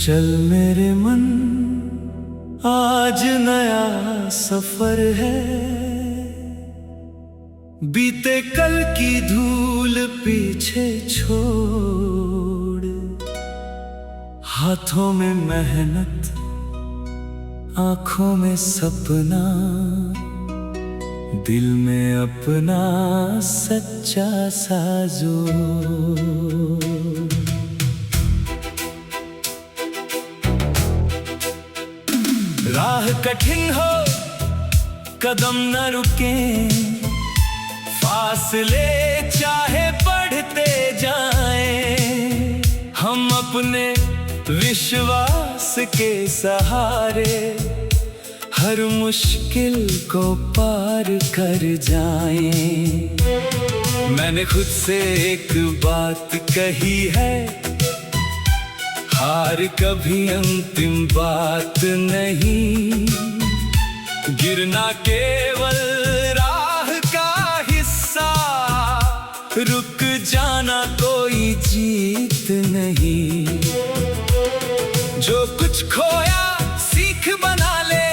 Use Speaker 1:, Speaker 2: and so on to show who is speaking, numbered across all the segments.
Speaker 1: चल मेरे मन, आज नया सफर है। बीते कल की धूल पीछे छोड़, हाथों में मेहनत, आंखों में सपना, दिल में अपना सच्चा साजो। राह कठिन हो, कदम न रुके, फासले चाहे बढ़ते जाएं, हम अपने विश्वास के सहारे हर मुश्किल को पार कर जाएं। मैंने खुद से एक बात कही है, हार कभी अंतिम बात नहीं। गिरना केवल राह का हिस्सा, रुक जाना कोई जीत नहीं। जो कुछ खोया सीख बना ले,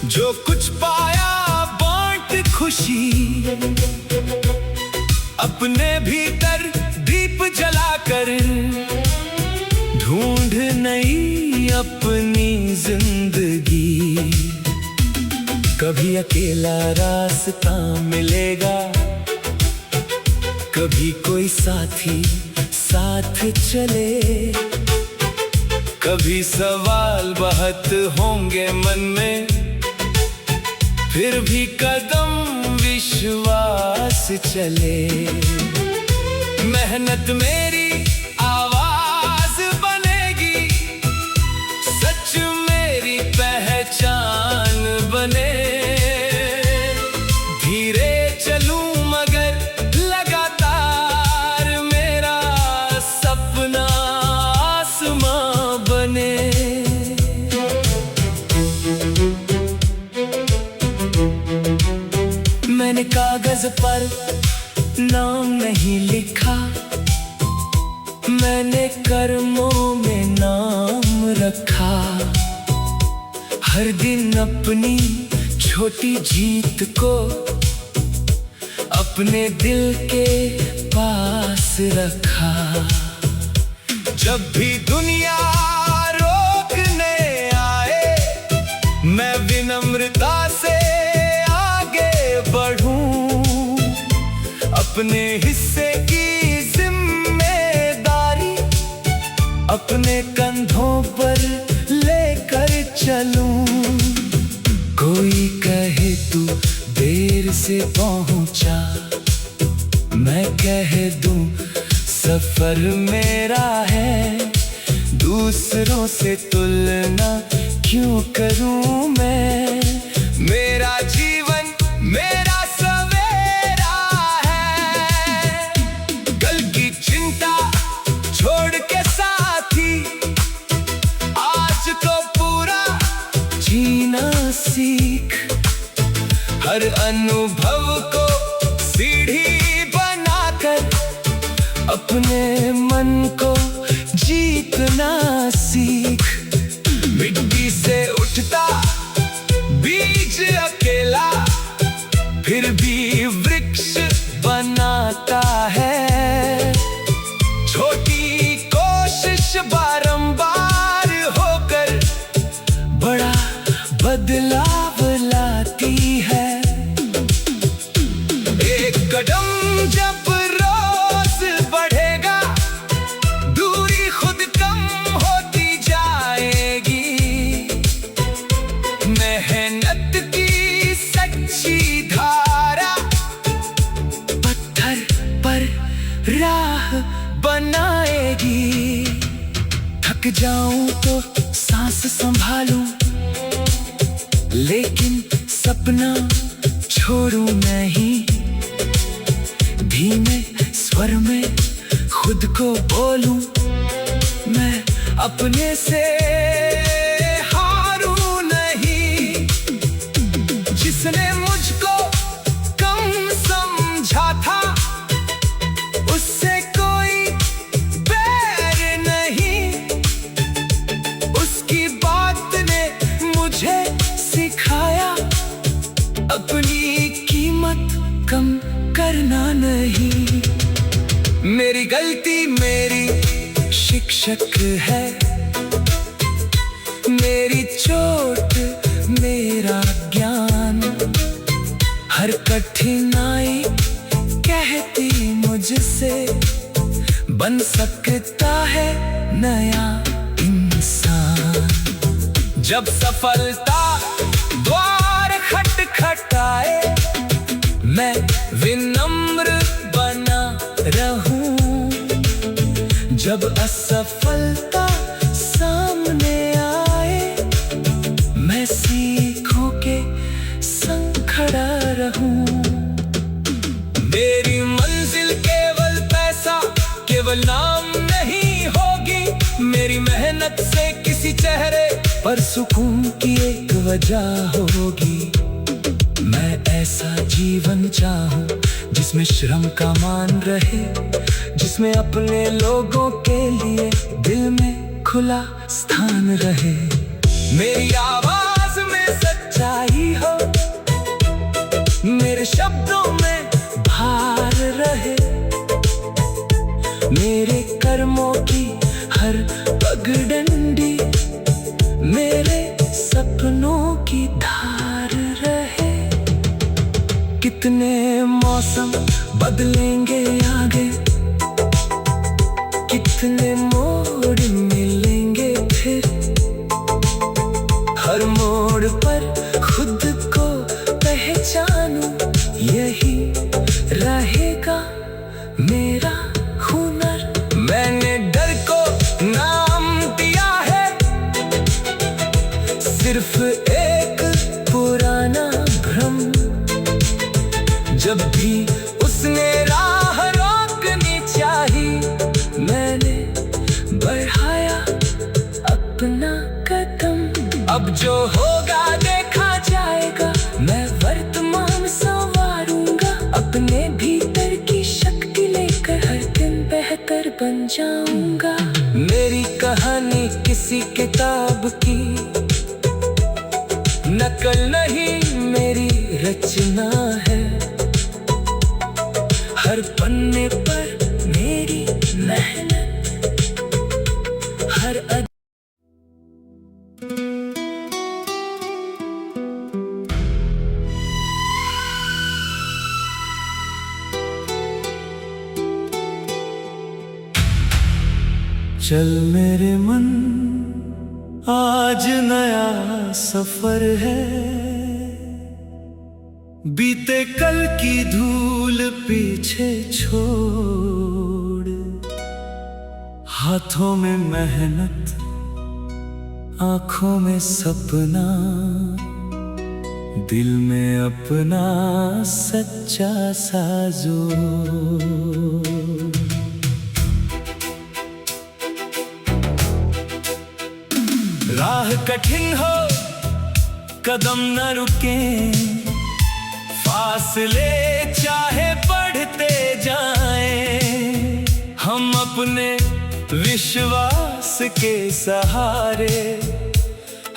Speaker 1: जो कुछ पाया बांट खुशी। अपने भीतर दीप जलाकर ढूंढ नई अपनी जिंदगी। कभी अकेला रास्ता मिलेगा, कभी कोई साथी साथ चले। कभी सवाल बहुत होंगे मन में, फिर भी कदम विश्वास चले। मेहनत मेरी आवाज बनेगी, सच मेरी पहचान बने। धीरे चलूं मगर लगातार, मेरा सपना आसमां बने। मैंने कागज पर नाम नहीं लिखा, मैंने कर्मों में नाम रखा। हर दिन अपनी छोटी जीत को अपने दिल के पास रखा। जब भी दुनिया रोकने आए, मैं विनम्रता से आगे बढ़ूं। अपने हिस्से की जिम्मेदारी अपने कंधों पर लेकर चलूं। कोई कहे तू देर से पहुंचा, मैं कह दूं सफर मेरा है। दूसरों से तुलना क्यों करूं मैं, मेरा जीवन मेरा सवेरा है। कल की चिंता छोड़ के साथी, आज को पूरा जीना सीख। हर अनुभव को सीढ़ी बनाकर अपने मन को जीतना सीख। मिट्टी से उठता बीज अकेला, फिर भी वृक्ष बनाता है। छोटी कोशिश बारंबार होकर बड़ा बदलाव लाती है। एक कदम जब रोज बढ़ेगा, दूरी खुद कम होती जाएगी। मेहनत की सच्ची धारा पत्थर पर राह बनाएगी। थक जाऊं तो सांस संभालूं, लेकिन सपना छोड़ूं नहीं। धीमे स्वर में खुद को बोलूं, मैं अपने से हारूं नहीं। जिसने मुझको कम समझा था, उससे कोई बैर नहीं। गलती मेरी शिक्षक है, मेरी चोट मेरा ज्ञान। हर कठिनाई कहती मुझसे बन सकता है नया इंसान। जब सफलता द्वार खटखटाए मैं विनम्र बना रहूं। जब असफलता सामने आए मैं सीखों के संग खड़ा रहूं। मेरी मंजिल केवल पैसा केवल नाम नहीं होगी, मेरी मेहनत से किसी चेहरे पर सुकून की एक वजह होगी। मैं ऐसा जीवन चाहूं जिसमें श्रम का मान रहे, जिसमें अपने लोगों के लिए दिल में खुला स्थान रहे। मेरी आवाज में सच्चाई हो, मेरे शब्दों में भार रहे, मेरे कर्मों की हर पगडंडी मेरे सपनों की धार रहे। कितने मौसम बदलेंगे आगे, कितने मोड़ मिलेंगे फिर, हर मोड़ पर खुद को पहचानूं, यही रहेगा मेरा हुनर। मैंने डर को नाम दिया है, सिर्फ एक पुराना भ्रम। जब भी उसने राह रोकनी चाही, मैंने बढ़ाया अपना कदम। अब जो होगा देखा जाएगा, मैं वर्तमान संवारूंगा, अपने भीतर की शक्ति लेकर हर दिन बेहतर बन जाऊंगा। मेरी कहानी किसी किताब की नकल नहीं, मेरी रचना है। हर पन्ने पर मेरी मेहनत, हर चल मेरे मन आज नया सफर है, बीते कल की धूल पीछे छोड़। हाथों में मेहनत, आंखों में सपना, दिल में अपना सच्चा साजो। राह कठिन हो कदम न रुके, फासले चाहे बढ़ते जाएं, हम अपने विश्वास के सहारे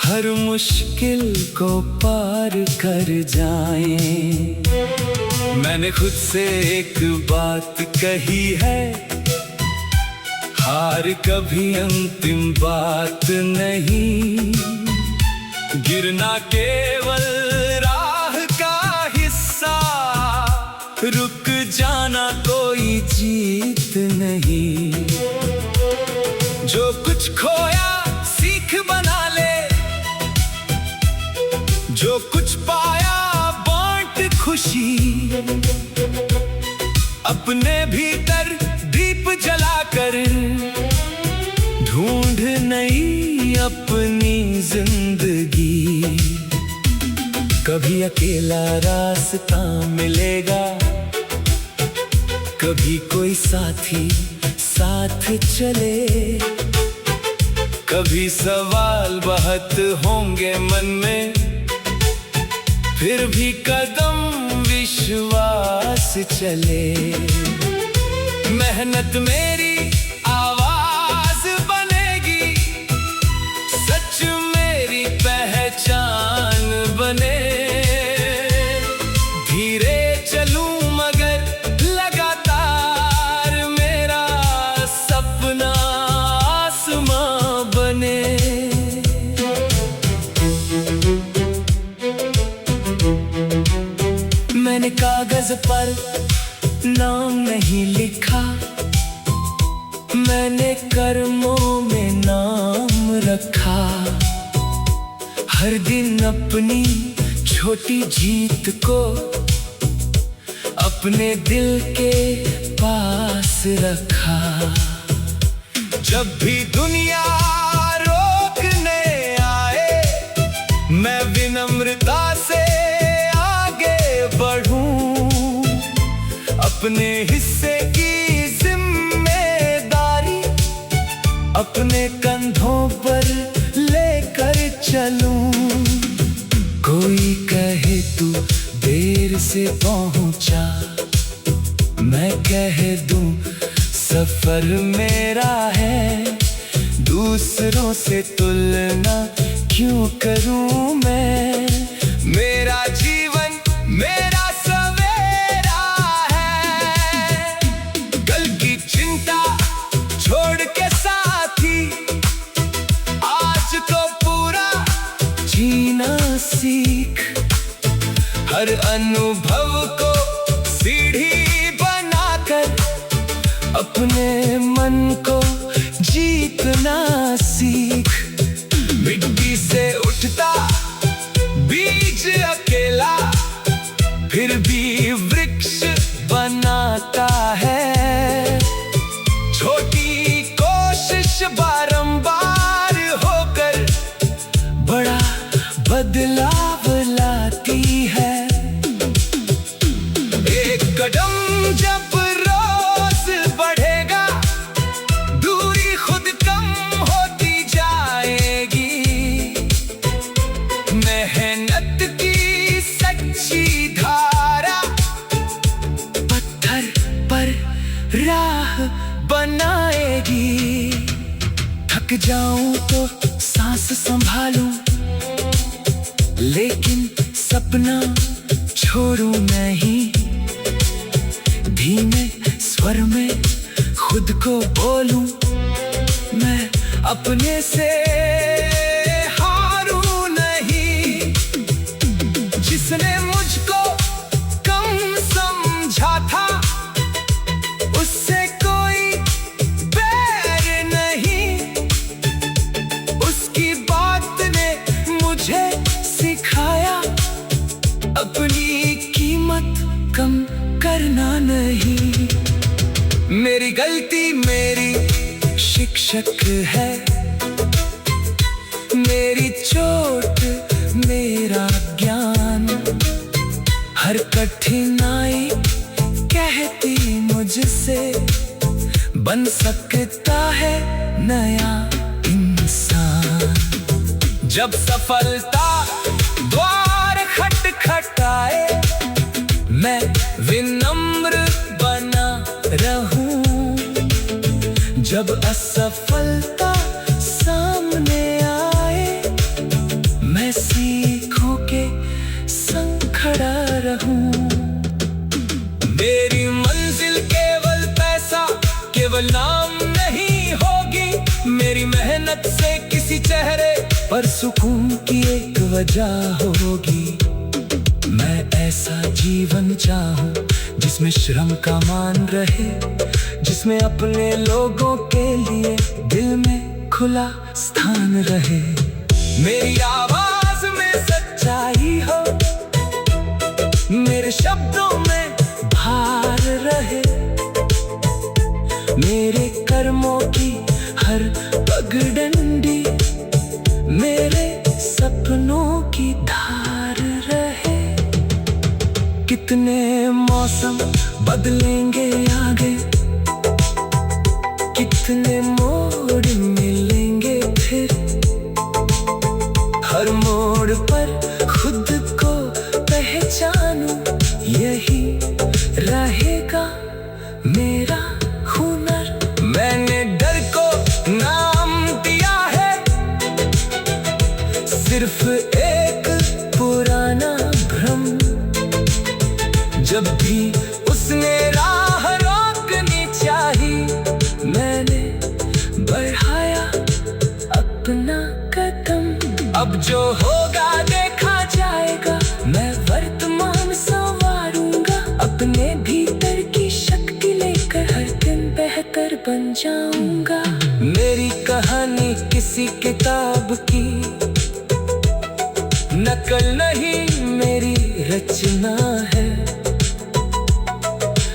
Speaker 1: हर मुश्किल को पार कर जाएं। मैंने खुद से एक बात कही है, हार कभी अंतिम बात नहीं। गिरना केवल राह का हिस्सा, रुक जाना कोई जीत नहीं। जो कुछ खोया सीख बना ले, जो कुछ पाया बांट खुशी। अपने भीतर दीप जलाकर ढूंढ नई अपनी जिंदगी। कभी अकेला रास्ता मिलेगा, कभी कोई साथी साथ चले, कभी सवाल बहुत होंगे मन में, फिर भी कदम विश्वास चले। मेहनत मेरी आवाज बनेगी, सच मेरी पहचान बने। धीरे चलूं मगर लगातार, मेरा कागज पर नाम नहीं लिखा, मैंने कर्मों में नाम रखा। हर दिन अपनी छोटी जीत को अपने दिल के पास रखा। जब भी दुनिया रोकने आए, मैं विनम्रता से आगे बढ़ूं। अपने हिस्से की जिम्मेदारी अपने कंधों पर लेकर चलूं। कोई कहे तू देर से पहुंचा, मैं कह दूं सफर मेरा है। दूसरों से तुलना क्यों करूं मैं, मेरा जीवन मेरा सवेरा है। कल की चिंता छोड़ के साथी, आज तो पूरा जीना सीख। हर अनुभव को सीढ़ी बनाकर अपने मन को जीतना सीख। मिट्टी से उठता बीज अकेला, फिर भी वृक्ष बनाता है। छोटी कोशिश बारंबार होकर बड़ा बदलाव लाती है। एक कदम जब रोज बढ़ेगा, दूरी खुद कम होती जाएगी। मेहनत की सच्ची धारा पत्थर पर राह बनाएगी। थक जाऊं तो सांस संभालूं, लेकिन सपना छोड़ूं नहीं। धीमे स्वर में खुद को बोलूं, मैं अपने से हारूं नहीं। जिसने मुझको कम समझा था, उससे कोई बैर नहीं। उसकी बात ने मुझे सिखाया, अपनी कीमत कम करना नहीं। मेरी गलती मेरी शिक्षक है, मेरी चोट मेरा ज्ञान। हर कठिनाई कहती मुझसे, बन सकता है नया इंसान। जब सफलता द्वार खटखटाए, मैं विनम्र बना रहूं। जब असफलता सामने आए, मैं सीखों के संग खड़ा रहूं। मेरी मंजिल केवल पैसा, केवल नाम नहीं होगी। मेरी मेहनत से किसी चेहरे पर सुकून की एक वजह होगी। मैं ऐसा जीवन चाहूं जिसमें श्रम का मान रहे, जिसमें अपने लोगों के लिए दिल में खुला स्थान रहे। मेरी आवाज में सच्चाई हो, मेरे शब्दों में भार रहे। मेरे कर्मों की हर पगडंडी मेरे सपनों की धार रहे। कितने मौसम बदलेंगे आगे, कितने मोड़ मिलेंगे फिर। हर मोड़ पर खुद को पहचानूं, यही रहेगा मेरा हुनर। मैंने डर को नाम दिया है, सिर्फ एक पुराना भ्रम। जब भी उसने राह रोकनी चाही, मैंने बढ़ाया अपना कदम। अब जो होगा देखा जाएगा, मैं वर्तमान संवारूंगा। अपने बन जाऊंगा। मेरी कहानी किसी किताब की नकल नहीं, मेरी रचना है।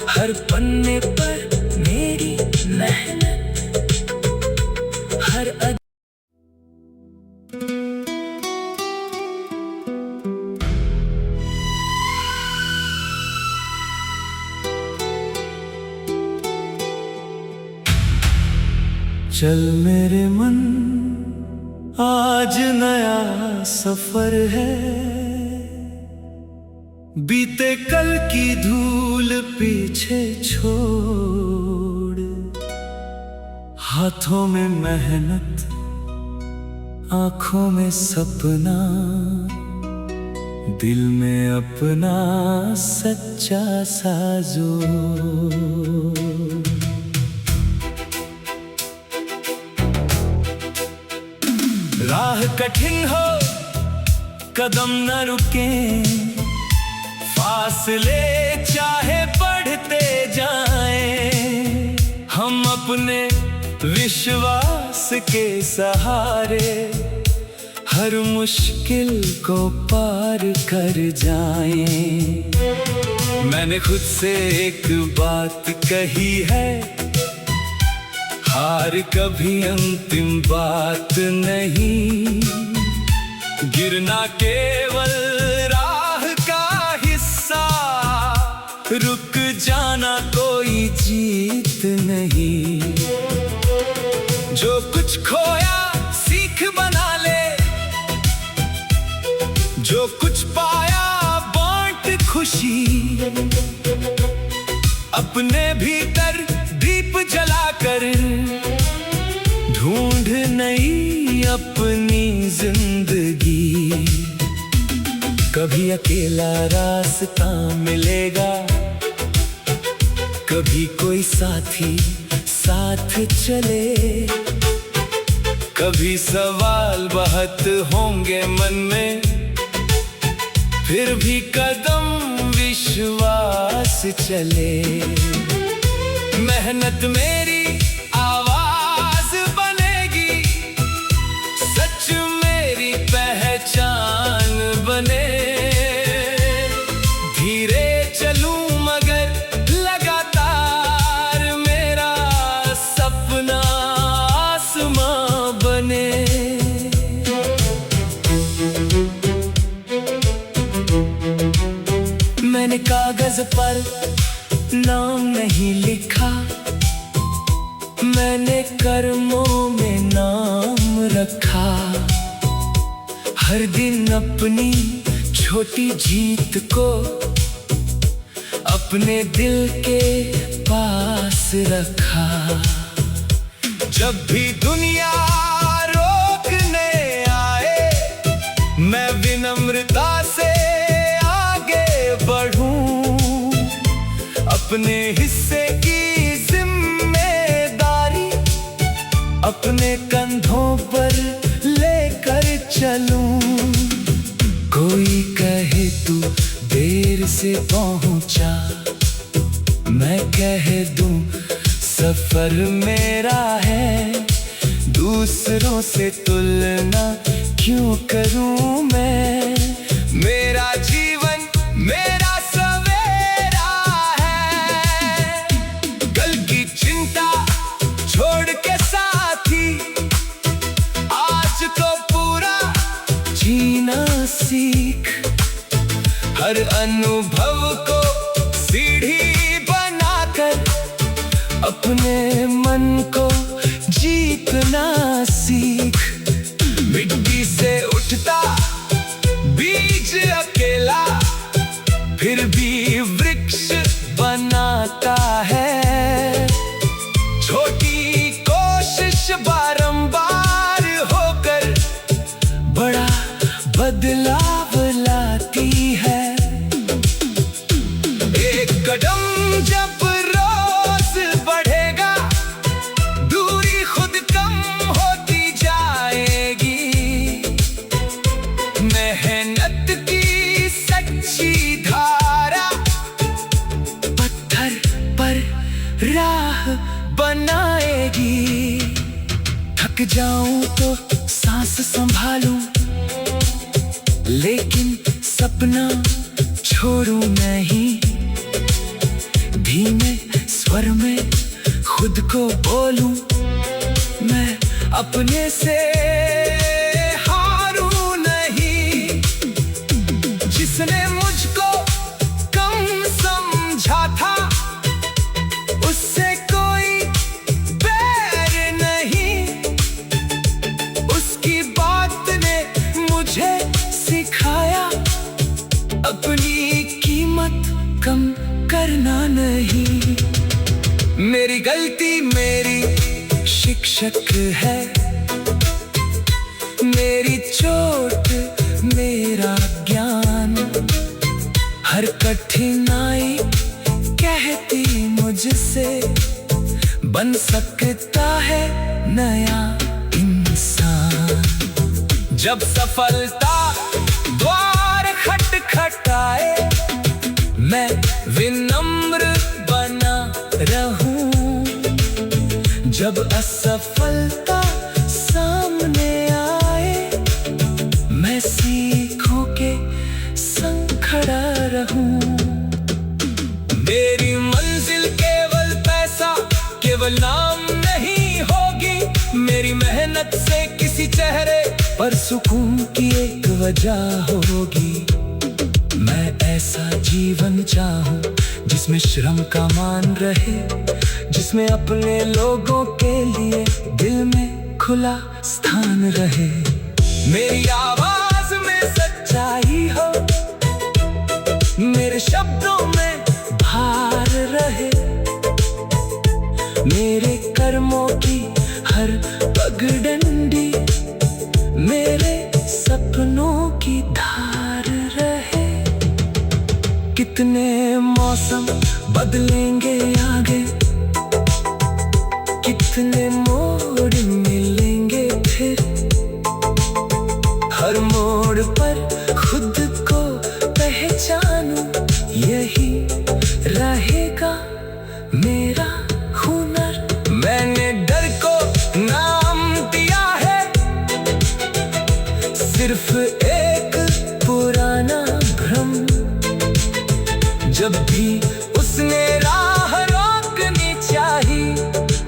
Speaker 1: हर पन्ने पर मेरी मेहनत, हर चल मेरे मन, आज नया सफर है। बीते कल की धूल पीछे छोड़, हाथों में मेहनत, आंखों में सपना, दिल में अपना सच्चा साजो। राह कठिन हो, कदम न रुके, फासले चाहे बढ़ते जाएं, हम अपने विश्वास के सहारे हर मुश्किल को पार कर जाएं। मैंने खुद से एक बात कही है, हार कभी अंतिम बात नहीं। गिरना केवल राह का हिस्सा, रुक जाना कोई जीत नहीं। जो कुछ खोया सीख बना ले, जो कुछ पाया बांट खुशी। अपने भीतर दीप जलाकर ढूंढ नई अपनी जिंदगी। कभी अकेला रास्ता मिलेगा, कभी कोई साथी साथ चले। कभी सवाल बहुत होंगे मन में, फिर भी कदम विश्वास चले। मेहनत मेरी आवाज बनेगी, सच मेरी पहचान बने। धीरे चलूं मगर लगातार, मेरा सपना आसमां बने। मैंने कागज पर नाम नहीं लिखा, मैंने कर्मों में नाम रखा। हर दिन अपनी छोटी जीत को अपने दिल के पास रखा। जब भी दुनिया रोकने आए, मैं विनम्रता से आगे बढ़ूं। अपने हिस्से की जिम्मेदारी अपने कंधों पर लेकर चलूं। कोई कहे तू देर से पहुंचा, मैं कह दूं सफर मेरा है। दूसरों से तुलना क्यों करूं मैं, मेरा जीवन मेरा सवेरा है। कल की चिंता छोड़ के साथी, आज तो पूरा जीना सीख। हर अनुभव को सीढ़ी बनाकर अपने मन को जीतना सीख। मिट्टी से उठता बीज अकेला, फिर भी वृक्ष बनाता है। छोटी कोशिश बारंबार होकर बड़ा बदलाव लाती है। एक कदम जब रोज बढ़ेगा, जाऊं तो सांस संभालूं, लेकिन सपना छोड़ूं नहीं। धीमे स्वर में खुद को बोलूं, मैं अपने से हारूं नहीं। जिसने मुझको कम समझा था, उससे कोई बैर नहीं। उसकी बात ने मुझे सिखाया, अपनी कीमत कम करना नहीं। मेरी गलती मेरी शिक्षक है, मेरी चोट मेरा ज्ञान। हर कठिनाई कहती मुझसे, बन सकता है नया इंसान। जब सफलता द्वार खटखटाए, मैं विनम्र बना रहूं। जब असफलता सामने आए, मैं सीखों के संग खड़ा रहूं। मेरी मंजिल केवल पैसा, केवल नाम नहीं होगी। मेरी मेहनत से किसी चेहरे पर सुकून की एक वजह होगी। मैं ऐसा जीवन चाहूं जिसमें श्रम का मान रहे, जिसमें अपने लोगों के लिए दिल में खुला स्थान रहे। मेरी आवाज में सच्चाई हो, मेरे शब्दों में भार रहे। मेरे कर्मों की हर पगडंडी मेरे सपनों की धार रहे। कितने मौसम बदलेंगे आगे, कितने मोड़ मिलेंगे फिर। हर मोड़ पर खुद को पहचानूं, यही रहेगा मेरा हुनर। मैंने डर को नाम दिया है, सिर्फ एक पुराना भ्रम। जब भी उसने राह रोकनी चाही,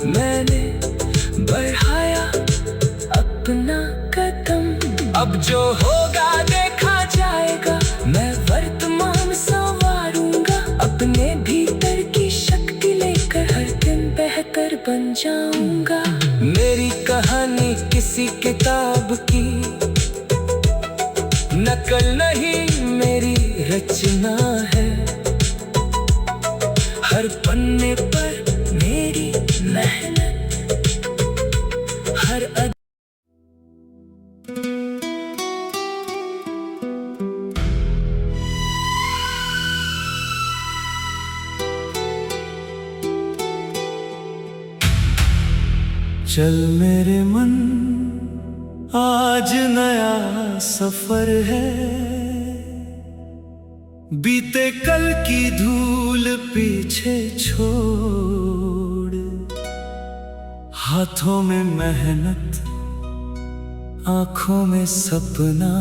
Speaker 1: मैंने बढ़ाया अपना कदम। अब जो होगा देखा जाएगा, मैं वर्तमान संवारूंगा। अपने भीतर की शक्ति लेकर हर दिन बेहतर बन जाऊंगा। मेरी कहानी किसी किताब की नकल नहीं, मेरी रचना है। हर पन्ने पर मेरी मेहनत, हर चल मेरे मन, आज नया सफर है। बीते कल की धूल पीछे छोड़, हाथों में मेहनत, आंखों में सपना,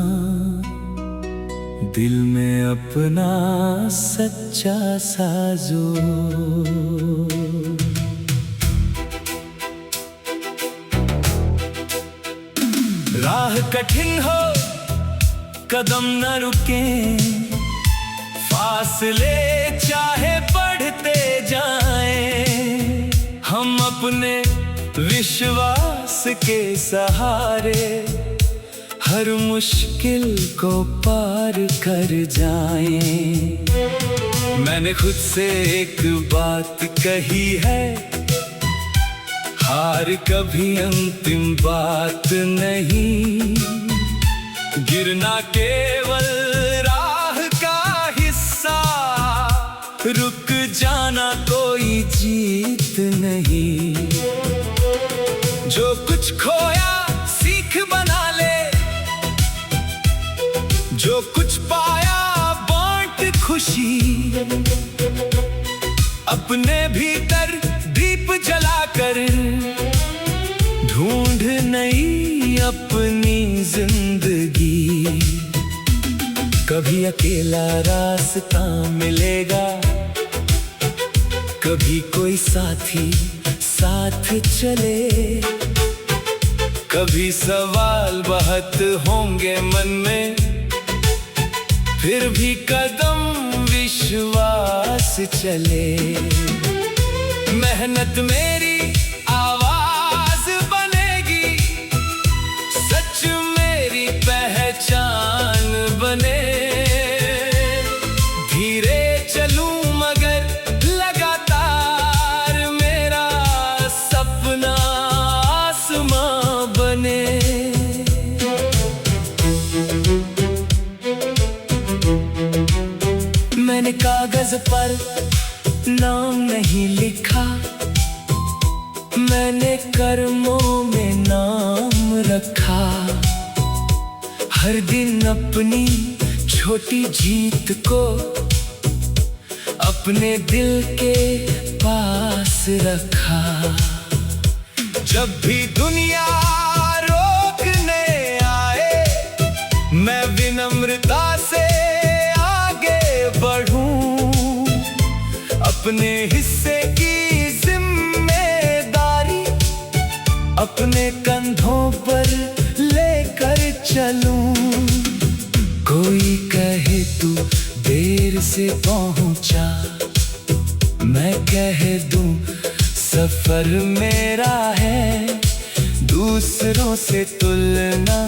Speaker 1: दिल में अपना सच्चा साजो। राह कठिन हो, कदम न रुके, फासले चाहे बढ़ते जाएं। हम अपने विश्वास के सहारे हर मुश्किल को पार कर जाएं। मैंने खुद से एक बात कही है, हार कभी अंतिम बात नहीं। गिरना केवल राह का हिस्सा, रुक जाना कोई जीत नहीं। जो कुछ खोया सीख बना ले, जो कुछ पाया बांट खुशी। अपने भीतर दीप जलाकर ढूंढ नई जिंदगी। कभी अकेला रास्ता मिलेगा, कभी कोई साथी साथ चले, कभी सवाल बहुत होंगे मन में, फिर भी कदम विश्वास चले। मेहनत मेरी आवाज बनेगी, सच मेरी पहचान बने। धीरे चलूं मगर लगातार, मेरा सपना आसमां बने। मैंने कागज पर नाम नहीं लिखा, मैंने कर्मों में नाम रखा। हर दिन अपनी छोटी जीत को अपने दिल के पास रखा। जब भी दुनिया रोकने आए, मैं विनम्रता से आगे बढ़ूं। अपने हिस्से की जिम्मेदारी अपने कंधों पर लेकर चलूं। कोई कहे तू देर से पहुंचा, मैं कह दूं सफर मेरा है। दूसरों से तुलना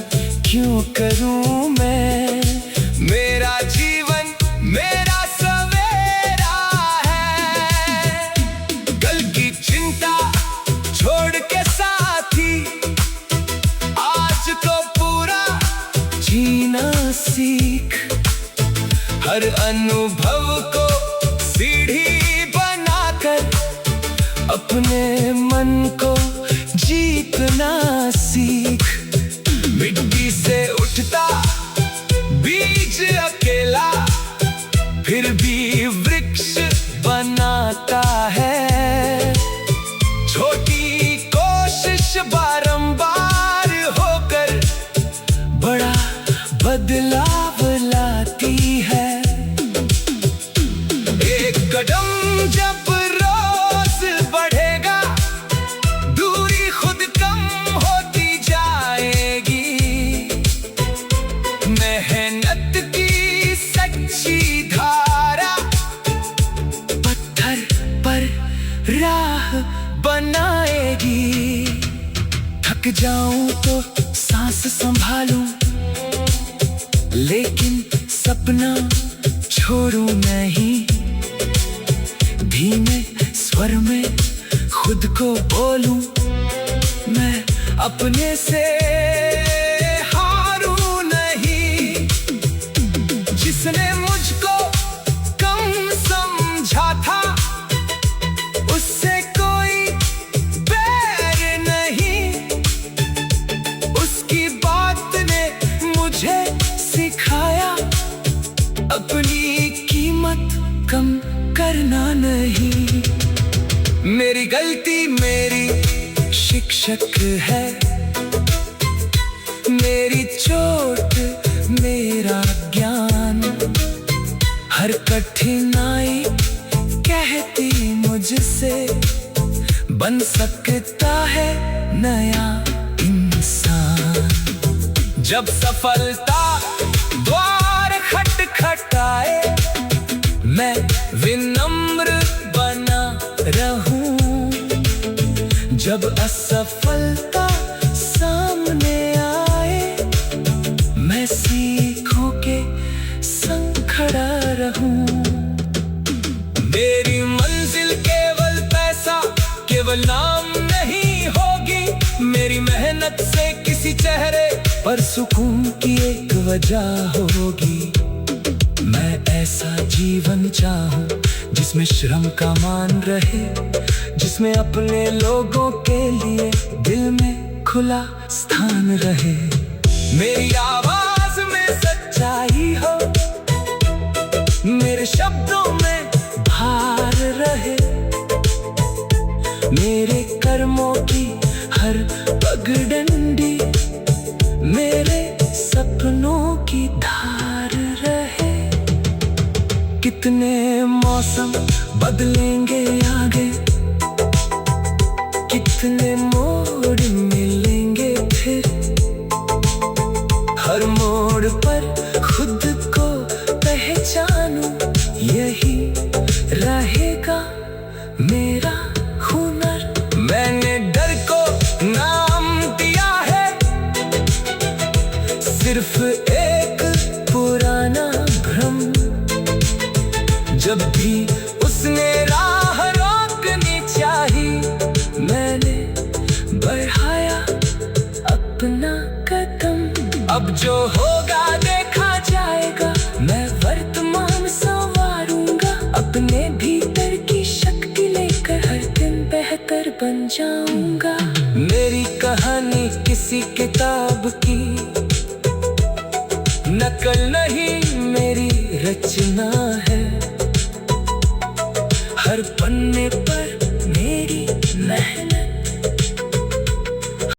Speaker 1: क्यों करूं मैं, मेरा जीवन मेरा सवेरा है। कल की चिंता छोड़ के साथी, आज को पूरा जीना सीख। हर अनुभव को सीढ़ी बनाकर अपने मन को जीतना सीख। मिट्टी से उठता बीज अकेला, फिर भी वृक्ष बनाता है। छोटी कोशिश बारंबार होकर बड़ा बदलाव लाती है। एक कदम जब रोज बढ़ेगा, दूरी खुद कम होती जाएगी। मेहनत की सच्ची धारा पत्थर पर राह बनाएगी। थक जाऊं तो सांस संभालूं, लेकिन सपना छोड़ूं नहीं। धीमे स्वर में खुद को बोलूं, मैं अपने से हारूं नहीं। जिसने मुझको कम समझा था, उससे कोई बैर नहीं। उसकी बात ने मुझे सिखाया, अपनी कीमत कम करना नहीं। मेरी गलती मेरी शिक्षक है, मेरी चोट मेरा ज्ञान। हर कठिनाई कहती मुझसे, बन सकता है नया इंसान। जब सफलता द्वार खटखटाए, मैं विनम्र बना रहूं। जब असफलता सामने आए, मैं सीखों के संग खड़ा रहूं। मेरी मंजिल केवल पैसा, केवल नाम नहीं होगी। मेरी मेहनत से किसी चेहरे पर सुकून की एक वजह होगी। मैं ऐसा जीवन चाहूं जिसमें श्रम का मान रहे, जिसमें अपने लोगों के लिए दिल में खुला स्थान रहे। मेरी आवाज में सच्चाई हो, मेरे शब्दों में भार रहे। मेरे कर्मों की हर पगडंडी मेरे की धार रहे। कितने मौसम बदलेंगे आगे, कितने मोड़ मिलेंगे फिर। हर मोड़ पर खुद को पहचानूं, यही रहेगा मेरा हुनर। मैंने डर को नाम दिया है, सिर्फ एक पुराना भ्रम। जब भी उसने राह रोकनी चाही, मैंने बढ़ाया अपना कदम। अब जो होगा देखा जाएगा, मैं वर्तमान संवारूंगा। अपने भीतर की शक्ति लेकर हर दिन बेहतर बन जाऊंगा। मेरी कहानी किसी किताब की नकल नहीं, मेरी रचना है। हर पन्ने पर